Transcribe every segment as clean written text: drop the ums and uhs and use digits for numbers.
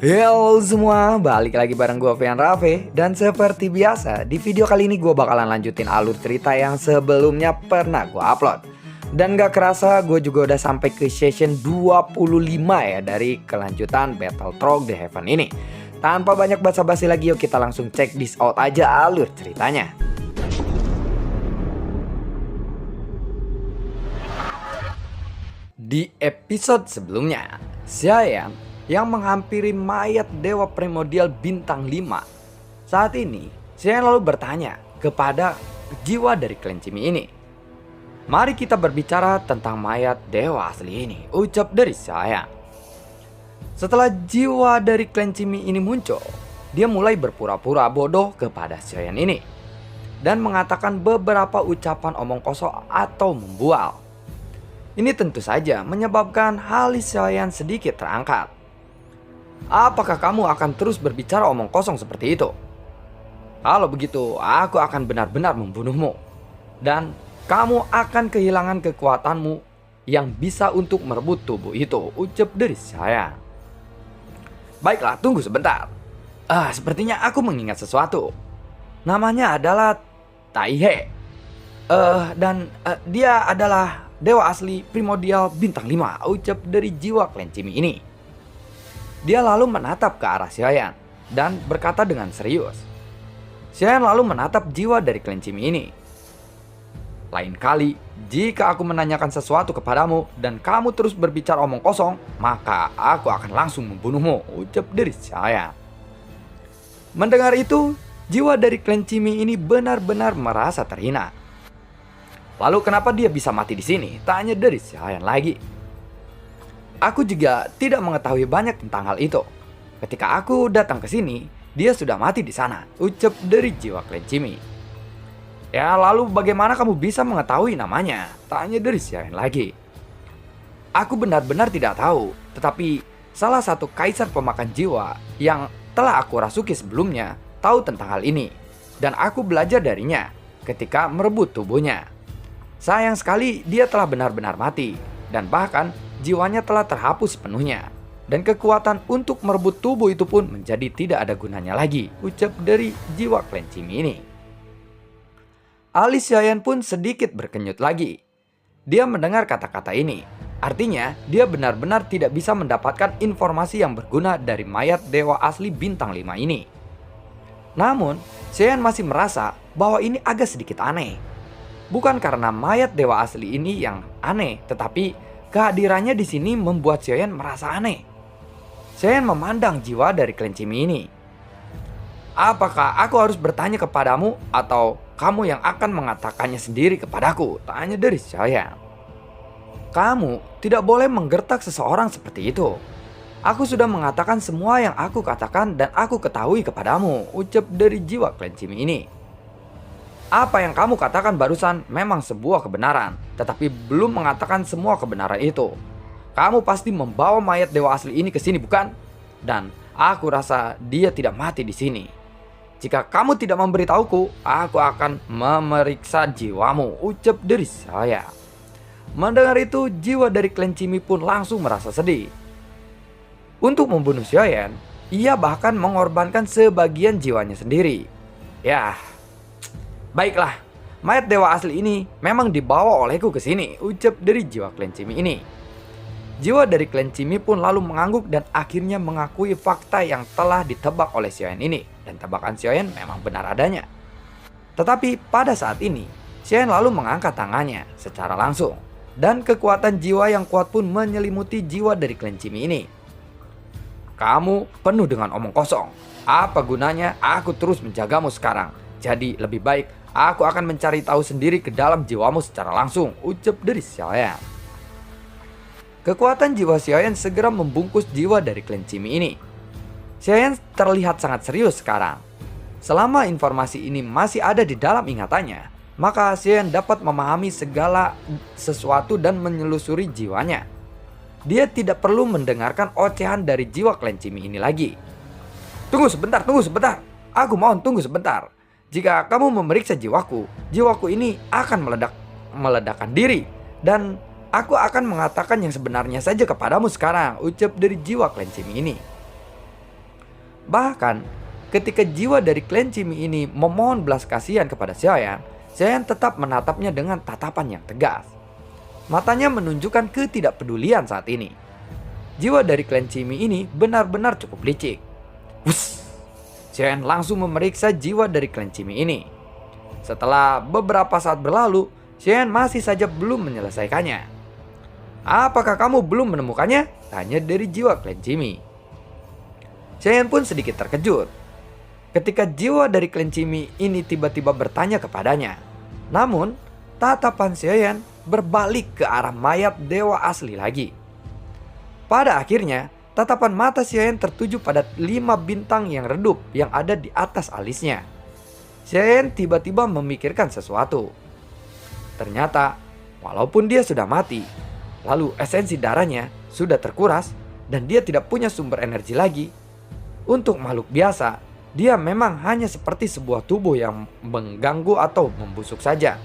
Halo semua, balik lagi bareng gue Fian Raffe. Dan seperti biasa, di video kali ini gue bakalan lanjutin alur cerita yang sebelumnya pernah gue upload. Dan gak kerasa gue juga udah sampai ke session 25 ya dari kelanjutan Battle Trog the Heaven ini. Tanpa banyak basa-basi lagi, yuk kita langsung check this out aja alur ceritanya. Di episode sebelumnya, Xiayan yang menghampiri mayat dewa primordial bintang 5. Saat ini, Xiayan lalu bertanya kepada jiwa dari klan Cimi ini. "Mari kita berbicara tentang mayat dewa asli ini," ucap dari Xiayan. Setelah jiwa dari klan Cimi ini muncul, dia mulai berpura-pura bodoh kepada Xiayan ini dan mengatakan beberapa ucapan omong kosong atau membual. Ini tentu saja menyebabkan hal Xiayan sedikit terangkat. "Apakah kamu akan terus berbicara omong kosong seperti itu? Kalau begitu, aku akan benar-benar membunuhmu. Dan kamu akan kehilangan kekuatanmu yang bisa untuk merebut tubuh itu," ucap dari Xiayan. "Baiklah, tunggu sebentar. Sepertinya aku mengingat sesuatu. Namanya adalah Taihe. Dia adalah dewa asli primordial bintang 5, ucap dari jiwa klan Cimi ini. Dia lalu menatap ke arah Xiayan dan berkata dengan serius. Xiayan lalu menatap jiwa dari klan Cimi ini. "Lain kali, jika aku menanyakan sesuatu kepadamu dan kamu terus berbicara omong kosong, maka aku akan langsung membunuhmu," ucap dari Xiayan. Mendengar itu, jiwa dari klan Cimi ini benar-benar merasa terhina. "Lalu kenapa dia bisa mati di sini?" tanya dari Xiayan lagi. "Aku juga tidak mengetahui banyak tentang hal itu. Ketika aku datang ke sini, dia sudah mati di sana," ucap dari jiwa klan Cimi. "Ya, lalu bagaimana kamu bisa mengetahui namanya?" tanya dari Xiayan lagi. "Aku benar-benar tidak tahu, tetapi salah satu kaisar pemakan jiwa yang telah aku rasuki sebelumnya tahu tentang hal ini, dan aku belajar darinya ketika merebut tubuhnya. Sayang sekali dia telah benar-benar mati, dan bahkan jiwanya telah terhapus sepenuhnya. Dan kekuatan untuk merebut tubuh itu pun menjadi tidak ada gunanya lagi," ucap dari jiwa klan Cimi ini. Alis Xiayan pun sedikit berkenyut lagi. Dia mendengar kata-kata ini. Artinya, dia benar-benar tidak bisa mendapatkan informasi yang berguna dari mayat dewa asli bintang 5 ini. Namun, Xiayan masih merasa bahwa ini agak sedikit aneh. Bukan karena mayat dewa asli ini yang aneh, tetapi kehadirannya di sini membuat Xiayan merasa aneh. Xiayan memandang jiwa dari klan Cimi ini. "Apakah aku harus bertanya kepadamu atau kamu yang akan mengatakannya sendiri kepadaku?" tanya dari Xiayan. "Kamu tidak boleh menggertak seseorang seperti itu. Aku sudah mengatakan semua yang aku katakan dan aku ketahui kepadamu," ucap dari jiwa klan Cimi ini. "Apa yang kamu katakan barusan memang sebuah kebenaran, tetapi belum mengatakan semua kebenaran itu. Kamu pasti membawa mayat dewa asli ini ke sini, bukan? Dan aku rasa dia tidak mati di sini. Jika kamu tidak memberitahuku, aku akan memeriksa jiwamu," ucap dari saya. Mendengar itu, jiwa dari klan Cimi pun langsung merasa sedih. Untuk membunuh Xiayan, ia bahkan mengorbankan sebagian jiwanya sendiri. "Ya, baiklah, mayat dewa asli ini memang dibawa olehku ke sini," ucap dari jiwa klan Cimi ini. Jiwa dari klan Cimi pun lalu mengangguk dan akhirnya mengakui fakta yang telah ditebak oleh Xiayan ini. Dan tebakan Xiayan memang benar adanya. Tetapi pada saat ini, Xiayan lalu mengangkat tangannya secara langsung. Dan kekuatan jiwa yang kuat pun menyelimuti jiwa dari klan Cimi ini. "Kamu penuh dengan omong kosong. Apa gunanya aku terus menjagamu sekarang? Jadi lebih baik aku akan mencari tahu sendiri ke dalam jiwamu secara langsung," ucap dari Xiayan. Kekuatan jiwa Xiayan segera membungkus jiwa dari klan Cimi ini. Xiayan terlihat sangat serius sekarang. Selama informasi ini masih ada di dalam ingatannya, maka Xiayan dapat memahami segala sesuatu dan menyelusuri jiwanya. Dia tidak perlu mendengarkan ocehan dari jiwa klan Cimi ini lagi. Tunggu sebentar. Aku mohon tunggu sebentar. Jika kamu memeriksa jiwaku ini akan meledakkan diri. Dan Aku akan mengatakan yang sebenarnya saja kepadamu sekarang, ucap dari jiwa klan Cimi ini. Bahkan ketika jiwa dari klan Cimi ini memohon belas kasihan kepada Xiaoyan, Xiaoyan tetap menatapnya dengan tatapan yang tegas. Matanya menunjukkan ketidakpedulian saat ini. Jiwa dari klan Cimi ini benar-benar cukup licik. Wuss! Xiaoyan langsung memeriksa jiwa dari klan Cimi ini. Setelah beberapa saat berlalu, Xiaoyan masih saja belum menyelesaikannya. "Apakah kamu belum menemukannya?" tanya dari jiwa klan Cimi. Xiaoyan pun sedikit terkejut ketika jiwa dari klan Cimi ini tiba-tiba bertanya kepadanya. Namun, tatapan Xiaoyan berbalik ke arah mayat dewa asli lagi. Pada akhirnya, tatapan mata Xiaoyan tertuju pada 5 bintang yang redup yang ada di atas alisnya. Xiaoyan tiba-tiba memikirkan sesuatu. Ternyata, walaupun dia sudah mati, lalu esensi darahnya sudah terkuras dan dia tidak punya sumber energi lagi. Untuk makhluk biasa, dia memang hanya seperti sebuah tubuh yang mengganggu atau membusuk saja.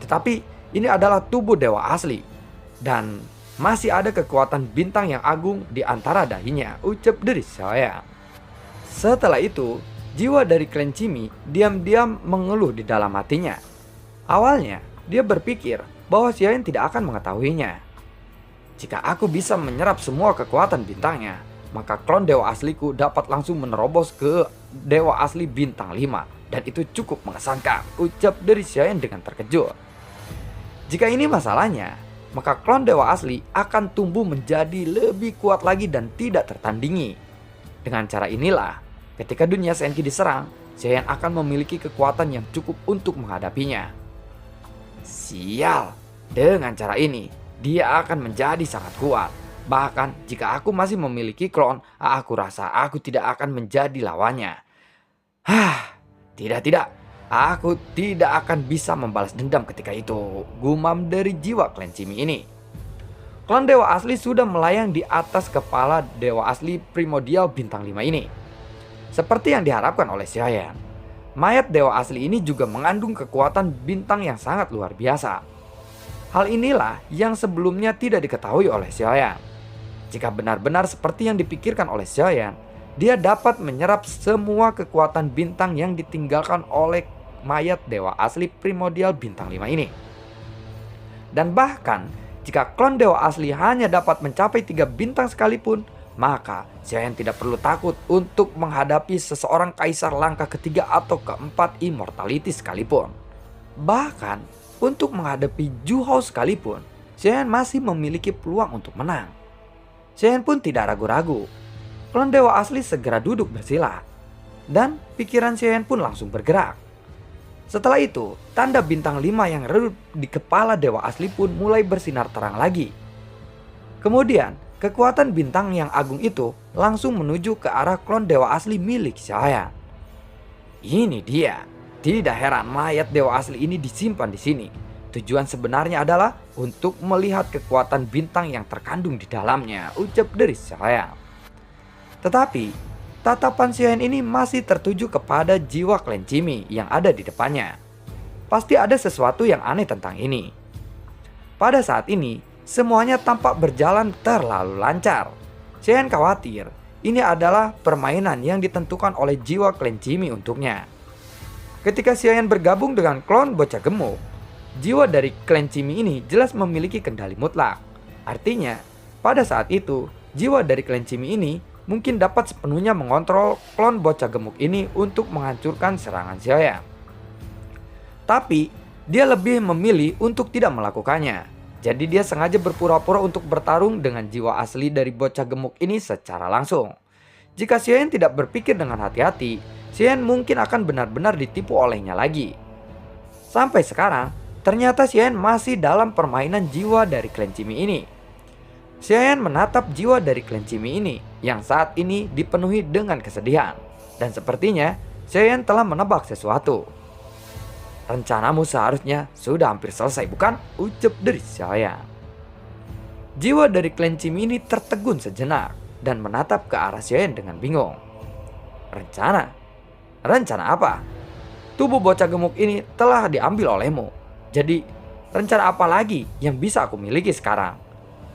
Tetapi ini adalah tubuh dewa asli dan masih ada kekuatan bintang yang agung di antara dahinya, ucap dari Xiaoyan. Setelah itu, jiwa dari klan Cimi diam-diam mengeluh di dalam hatinya. Awalnya, dia berpikir bahwa Xiaoyan tidak akan mengetahuinya. "Jika aku bisa menyerap semua kekuatan bintangnya, maka klon dewa asliku dapat langsung menerobos ke dewa asli bintang 5 dan itu cukup mengesankan," ucap dari Xiaoyan dengan terkejut. Jika ini masalahnya, maka klon dewa asli akan tumbuh menjadi lebih kuat lagi dan tidak tertandingi. Dengan cara inilah, ketika dunia Senki diserang, Xiaoyan akan memiliki kekuatan yang cukup untuk menghadapinya. Sial, dengan cara ini, dia akan menjadi sangat kuat. Bahkan jika aku masih memiliki klon, aku rasa aku tidak akan menjadi lawannya. Tidak. Aku tidak akan bisa membalas dendam ketika itu, gumam dari jiwa klan Cimi ini. Klan dewa asli sudah melayang di atas kepala dewa asli primordial bintang 5 ini. Seperti yang diharapkan oleh Xiaoyan, mayat dewa asli ini juga mengandung kekuatan bintang yang sangat luar biasa. Hal inilah yang sebelumnya tidak diketahui oleh Xiaoyan. Jika benar-benar seperti yang dipikirkan oleh Xiaoyan, dia dapat menyerap semua kekuatan bintang yang ditinggalkan oleh mayat dewa asli primordial bintang 5 ini. Dan bahkan jika klon dewa asli hanya dapat mencapai 3 bintang sekalipun, maka Xiaoyan tidak perlu takut untuk menghadapi seseorang kaisar langkah ketiga atau keempat immortality sekalipun. Bahkan untuk menghadapi Zhu Hao sekalipun, Xiaoyan masih memiliki peluang untuk menang. Xiaoyan pun tidak ragu-ragu. Klon dewa asli segera duduk bersila. Dan pikiran Xiaoyan pun langsung bergerak. Setelah itu, tanda bintang 5 yang redup di kepala dewa asli pun mulai bersinar terang lagi. Kemudian, kekuatan bintang yang agung itu langsung menuju ke arah klon dewa asli milik Xiaoyan. Ini dia. Tidak heran mayat dewa asli ini disimpan di sini. Tujuan sebenarnya adalah untuk melihat kekuatan bintang yang terkandung di dalamnya, ucap dari Xiaoyan. Tetapi, tatapan Xiaoyan ini masih tertuju kepada jiwa klan Cimi yang ada di depannya. Pasti ada sesuatu yang aneh tentang ini. Pada saat ini, semuanya tampak berjalan terlalu lancar. Xiaoyan khawatir ini adalah permainan yang ditentukan oleh jiwa klan Cimi untuknya. Ketika Xiaoyan bergabung dengan klon bocah gemuk, jiwa dari klan Cimi ini jelas memiliki kendali mutlak. Artinya, pada saat itu, jiwa dari klan Cimi ini mungkin dapat sepenuhnya mengontrol klon bocah gemuk ini untuk menghancurkan serangan Xiaoyan. Tapi, dia lebih memilih untuk tidak melakukannya. Jadi dia sengaja berpura-pura untuk bertarung dengan jiwa asli dari bocah gemuk ini secara langsung. Jika Xiaoyan tidak berpikir dengan hati-hati, Xiaoyan mungkin akan benar-benar ditipu olehnya lagi. Sampai sekarang, ternyata Xiaoyan masih dalam permainan jiwa dari klan Cimi ini. Xiaoyan menatap jiwa dari klan Cimi ini yang saat ini dipenuhi dengan kesedihan. Dan sepertinya Xiaoyan telah menebak sesuatu. Rencanamu seharusnya sudah hampir selesai, bukan? Ucap dari Xiaoyan. Jiwa dari klan Cimi ini tertegun sejenak dan menatap ke arah Xiaoyan dengan bingung. Rencana? Rencana apa? Tubuh bocah gemuk ini telah diambil olehmu. Jadi, rencana apa lagi yang bisa aku miliki sekarang?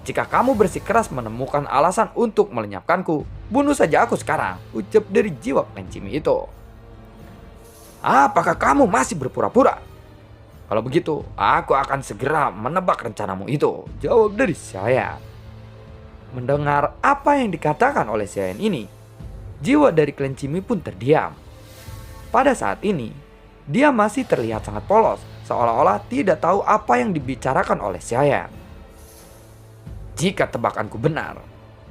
Jika kamu bersikeras menemukan alasan untuk melenyapkanku, bunuh saja aku sekarang, ucap dari jiwa Clan Chimmy itu. Apakah kamu masih berpura-pura? Kalau begitu, aku akan segera menebak rencanamu itu, jawab dari Xiaoyan. Mendengar apa yang dikatakan oleh Xiaoyan ini, jiwa dari Clan Chimmy pun terdiam. Pada saat ini, dia masih terlihat sangat polos, seolah-olah tidak tahu apa yang dibicarakan oleh Xiaoyan. Jika tebakanku benar,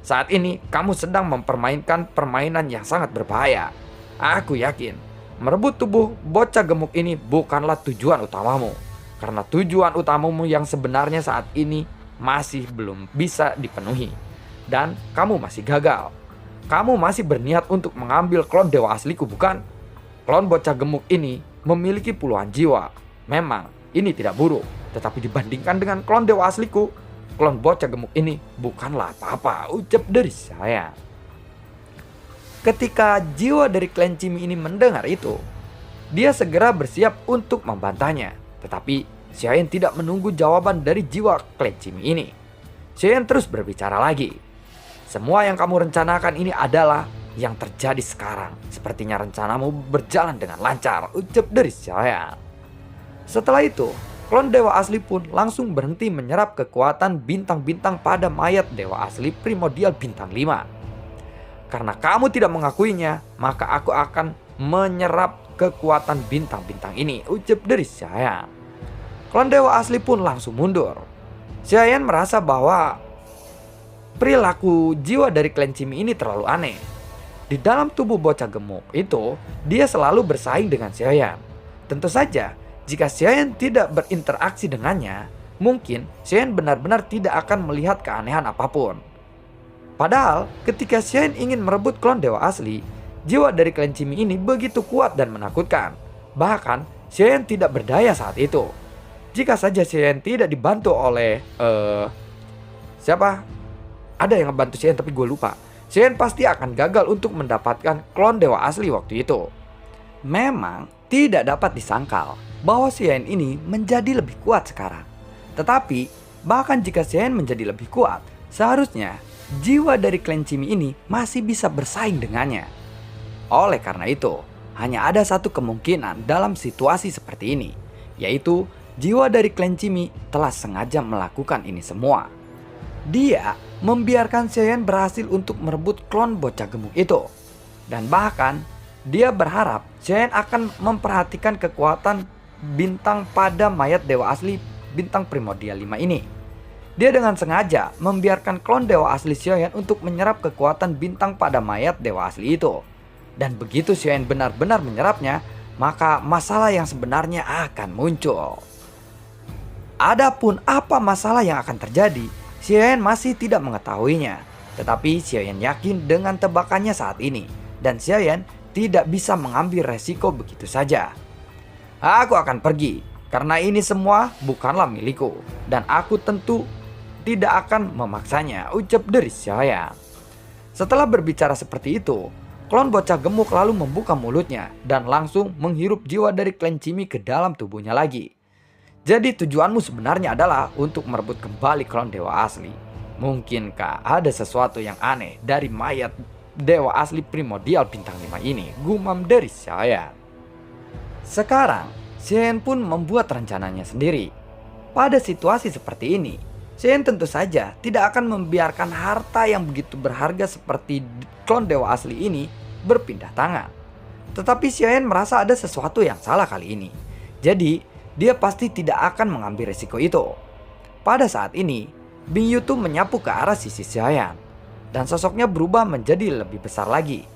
saat ini kamu sedang mempermainkan permainan yang sangat berbahaya. Aku yakin merebut tubuh bocah gemuk ini bukanlah tujuan utamamu, karena tujuan utamamu yang sebenarnya saat ini masih belum bisa dipenuhi, dan kamu masih gagal. Kamu masih berniat untuk mengambil klon dewa asliku, bukan? Klon bocah gemuk ini memiliki puluhan jiwa. Memang ini tidak buruk, tetapi dibandingkan dengan klon dewa asliku, klon bocah gemuk ini bukanlah apa-apa, ucap dari saya. Ketika jiwa dari Clan Chimmy ini mendengar itu, dia segera bersiap untuk membantahnya. Tetapi Xiaoyan tidak menunggu jawaban dari jiwa Clan Chimmy ini. Xiaoyan terus berbicara lagi. Semua yang kamu rencanakan ini adalah yang terjadi sekarang. Sepertinya rencanamu berjalan dengan lancar, ucap dari Xiaoyan. Setelah itu, klon dewa asli pun langsung berhenti menyerap kekuatan bintang-bintang pada mayat dewa asli primordial bintang 5. Karena kamu tidak mengakuinya, maka aku akan menyerap kekuatan bintang-bintang ini, ucap dari Xiaoyan. Klon dewa asli pun langsung mundur. Xiaoyan merasa bahwa perilaku jiwa dari Clan Chimmy ini terlalu aneh. Di dalam tubuh bocah gemuk itu, dia selalu bersaing dengan Xiaoyan. Tentu saja, jika Xiaoyan tidak berinteraksi dengannya, mungkin Xiaoyan benar-benar tidak akan melihat keanehan apapun. Padahal ketika Xiaoyan ingin merebut klon dewa asli, jiwa dari Clan Chimmy ini begitu kuat dan menakutkan. Bahkan Xiaoyan tidak berdaya saat itu. Jika saja Xiaoyan tidak dibantu oleh siapa? Ada yang ngebantu Xiaoyan tapi gue lupa. Xiaoyan pasti akan gagal untuk mendapatkan klon dewa asli waktu itu. Memang tidak dapat disangkal bahwa Xiaoyan ini menjadi lebih kuat sekarang. Tetapi bahkan jika Xiaoyan menjadi lebih kuat, seharusnya jiwa dari Clan Chimmy ini masih bisa bersaing dengannya. Oleh karena itu, hanya ada satu kemungkinan dalam situasi seperti ini, yaitu jiwa dari Clan Chimmy telah sengaja melakukan ini semua. Dia membiarkan Xiaoyan berhasil untuk merebut klon bocah gemuk itu. Dan bahkan dia berharap Xiaoyan akan memperhatikan kekuatan bintang pada mayat dewa asli bintang primordial 5 ini. Dia dengan sengaja membiarkan klon dewa asli Xiaoyan untuk menyerap kekuatan bintang pada mayat dewa asli itu. Dan begitu Xiaoyan benar-benar menyerapnya, maka masalah yang sebenarnya akan muncul. Adapun apa masalah yang akan terjadi, Xiaoyan masih tidak mengetahuinya. Tetapi Xiaoyan yakin dengan tebakannya saat ini, dan Xiaoyan tidak bisa mengambil resiko begitu saja. Aku akan pergi, karena ini semua bukanlah milikku, dan aku tentu tidak akan memaksanya, ucap dari Xiaoyan. Setelah berbicara seperti itu, klon bocah gemuk lalu membuka mulutnya dan langsung menghirup jiwa dari Clan Chimmy ke dalam tubuhnya lagi. Jadi tujuanmu sebenarnya adalah untuk merebut kembali klon dewa asli. Mungkinkah ada sesuatu yang aneh dari mayat dewa asli primordial bintang 5 ini, gumam dari Xiaoyan. Sekarang, Xiaoyan pun membuat rencananya sendiri. Pada situasi seperti ini, Xiaoyan tentu saja tidak akan membiarkan harta yang begitu berharga seperti klon dewa asli ini berpindah tangan. Tetapi Xiaoyan merasa ada sesuatu yang salah kali ini. Jadi, dia pasti tidak akan mengambil risiko itu. Pada saat ini, Bing Yutu menyapu ke arah sisi Xiaoyan, dan sosoknya berubah menjadi lebih besar lagi.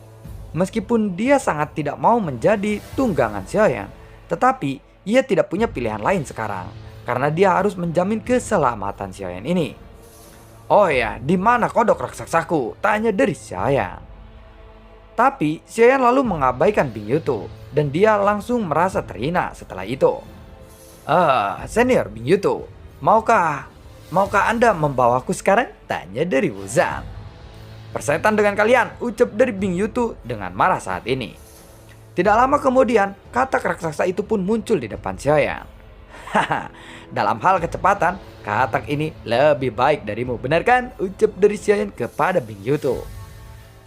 Meskipun dia sangat tidak mau menjadi tunggangan Xiaoyan, tetapi ia tidak punya pilihan lain sekarang, karena dia harus menjamin keselamatan Xiaoyan ini. Oh ya, di mana kodok raksasaku? Tanya dari Xiaoyan. Tapi Xiaoyan lalu mengabaikan Bing Yutu, dan dia langsung merasa terhina setelah itu. Senior Bing Yutu, maukah Anda membawaku sekarang? Tanya dari Wuzan. Persetan dengan kalian, ucap dari Bing Yutu dengan marah saat ini. Tidak lama kemudian, katak raksasa itu pun muncul di depan Xiaoyan. Haha, dalam hal kecepatan, katak ini lebih baik darimu, benar kan? Ucap dari Xiaoyan kepada Bing Yutu.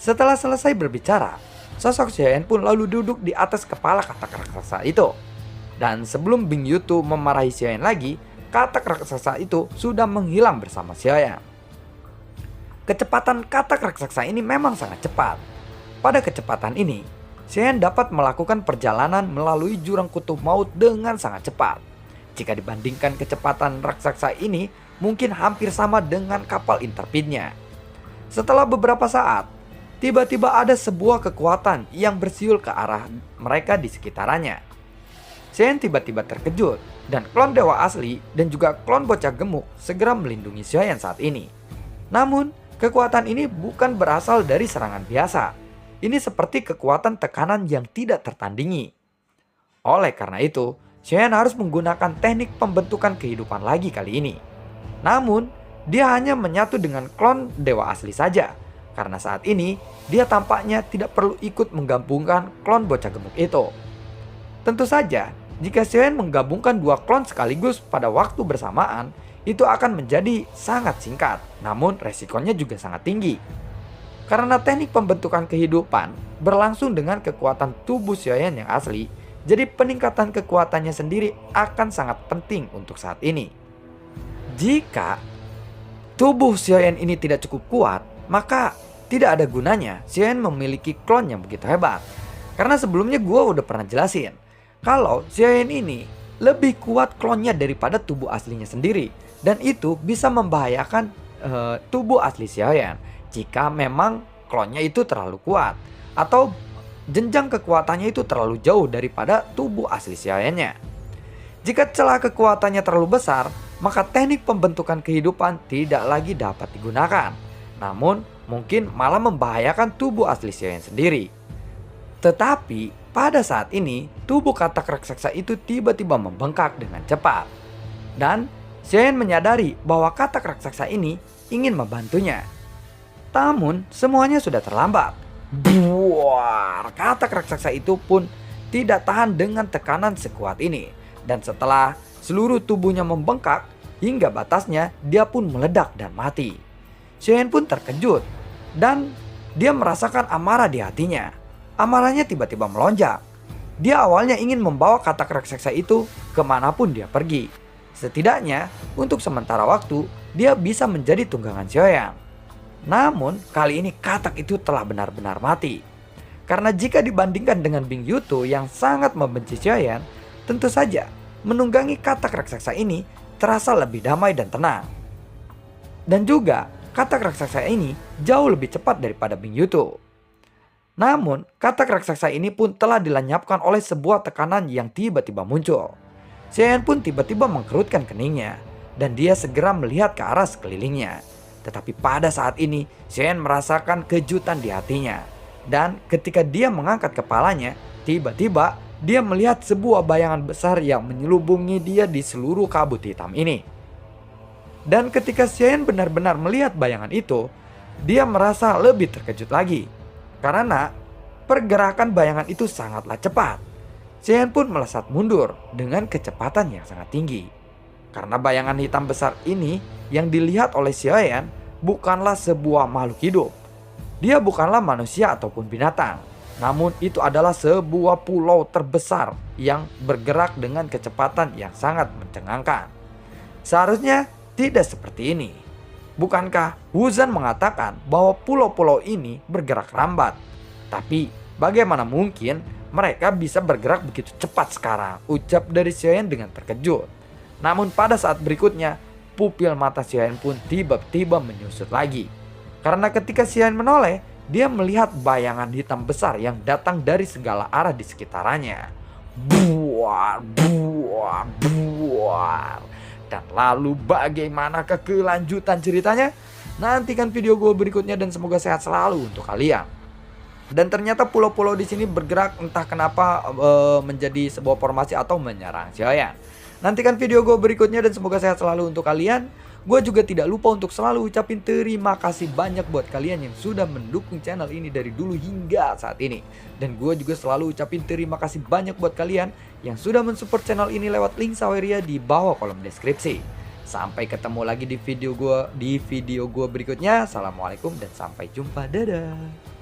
Setelah selesai berbicara, sosok Xiaoyan pun lalu duduk di atas kepala katak raksasa itu. Dan sebelum Bing Yutu memarahi Xiaoyan lagi, katak raksasa itu sudah menghilang bersama Xiaoyan. Kecepatan katak raksasa ini memang sangat cepat. Pada kecepatan ini, Xiaoyan dapat melakukan perjalanan melalui jurang kutub maut dengan sangat cepat. Jika dibandingkan kecepatan raksasa ini, mungkin hampir sama dengan kapal interpitnya. Setelah beberapa saat, tiba-tiba ada sebuah kekuatan yang bersiul ke arah mereka di sekitarannya. Xiaoyan tiba-tiba terkejut, dan klon dewa asli dan juga klon bocah gemuk segera melindungi Xiaoyan saat ini. Namun, kekuatan ini bukan berasal dari serangan biasa. Ini seperti kekuatan tekanan yang tidak tertandingi. Oleh karena itu, Xiaoyan harus menggunakan teknik pembentukan kehidupan lagi kali ini. Namun, dia hanya menyatu dengan klon dewa asli saja. Karena saat ini, dia tampaknya tidak perlu ikut menggabungkan klon bocah gemuk itu. Tentu saja, jika Xiaoyan menggabungkan dua klon sekaligus pada waktu bersamaan, itu akan menjadi sangat singkat. Namun, resikonya juga sangat tinggi. Karena teknik pembentukan kehidupan berlangsung dengan kekuatan tubuh Xiaoyan yang asli, jadi peningkatan kekuatannya sendiri akan sangat penting untuk saat ini. Jika tubuh Xiaoyan ini tidak cukup kuat, maka tidak ada gunanya Xiaoyan memiliki klon yang begitu hebat. Karena sebelumnya gue udah pernah jelasin, kalau Xiaoyan ini lebih kuat klonnya daripada tubuh aslinya sendiri. Dan itu bisa membahayakan tubuh asli Xiaoyan jika memang klonnya itu terlalu kuat, atau jenjang kekuatannya itu terlalu jauh daripada tubuh asli Xiaoyannya. Jika celah kekuatannya terlalu besar, maka teknik pembentukan kehidupan tidak lagi dapat digunakan. Namun, mungkin malah membahayakan tubuh asli Xiaoyan sendiri. Tetapi, pada saat ini, tubuh katak raksasa itu tiba-tiba membengkak dengan cepat. Dan Xiaoyan menyadari bahwa katak raksasa ini ingin membantunya. Namun, semuanya sudah terlambat. Buar, katak raksasa itu pun tidak tahan dengan tekanan sekuat ini. Dan setelah seluruh tubuhnya membengkak, hingga batasnya, dia pun meledak dan mati. Xiaoyan pun terkejut, dan dia merasakan amarah di hatinya. Amarahnya tiba-tiba melonjak. Dia awalnya ingin membawa katak raksasa itu kemanapun dia pergi. Setidaknya, untuk sementara waktu, dia bisa menjadi tunggangan Xiaoyan. Namun, kali ini katak itu telah benar-benar mati. Karena jika dibandingkan dengan Bing Yutu yang sangat membenci Xiaoyan, tentu saja menunggangi katak raksasa ini terasa lebih damai dan tenang. Dan juga, katak raksasa ini jauh lebih cepat daripada Bing Yutu. Namun, katak raksasa ini pun telah dilenyapkan oleh sebuah tekanan yang tiba-tiba muncul. Xiaoyan pun tiba-tiba mengkerutkan keningnya, dan dia segera melihat ke arah sekelilingnya. Tetapi pada saat ini, Xiaoyan merasakan kejutan di hatinya. Dan ketika dia mengangkat kepalanya, tiba-tiba dia melihat sebuah bayangan besar yang menyelubungi dia di seluruh kabut hitam ini. Dan ketika Xiaoyan benar-benar melihat bayangan itu, dia merasa lebih terkejut lagi. Karena pergerakan bayangan itu sangatlah cepat. Xiaoyan pun melesat mundur dengan kecepatan yang sangat tinggi. Karena bayangan hitam besar ini yang dilihat oleh Xiaoyan bukanlah sebuah makhluk hidup. Dia bukanlah manusia ataupun binatang. Namun itu adalah sebuah pulau terbesar yang bergerak dengan kecepatan yang sangat mencengangkan. Seharusnya tidak seperti ini. Bukankah Wuzhan mengatakan bahwa pulau-pulau ini bergerak lambat? Tapi bagaimana mungkin mereka bisa bergerak begitu cepat sekarang? Ucap dari Xiaoyan dengan terkejut. Namun pada saat berikutnya, pupil mata Xiaoyan pun tiba-tiba menyusut lagi. Karena ketika Xiaoyan menoleh, dia melihat bayangan hitam besar yang datang dari segala arah di sekitarnya. Buar, buar, buar. Dan lalu bagaimanakah kelanjutan ceritanya? Nantikan video gue berikutnya dan semoga sehat selalu untuk kalian. Dan ternyata pulau-pulau di sini bergerak entah kenapa menjadi sebuah formasi atau menyerang Xiaoyan. Nantikan video gue berikutnya dan semoga sehat selalu untuk kalian. Gue juga tidak lupa untuk selalu ucapin terima kasih banyak buat kalian yang sudah mendukung channel ini dari dulu hingga saat ini. Dan gue juga selalu ucapin terima kasih banyak buat kalian yang sudah mensupport channel ini lewat link Saweria di bawah kolom deskripsi. Sampai ketemu lagi di video gue berikutnya. Assalamualaikum dan sampai jumpa. Dadah.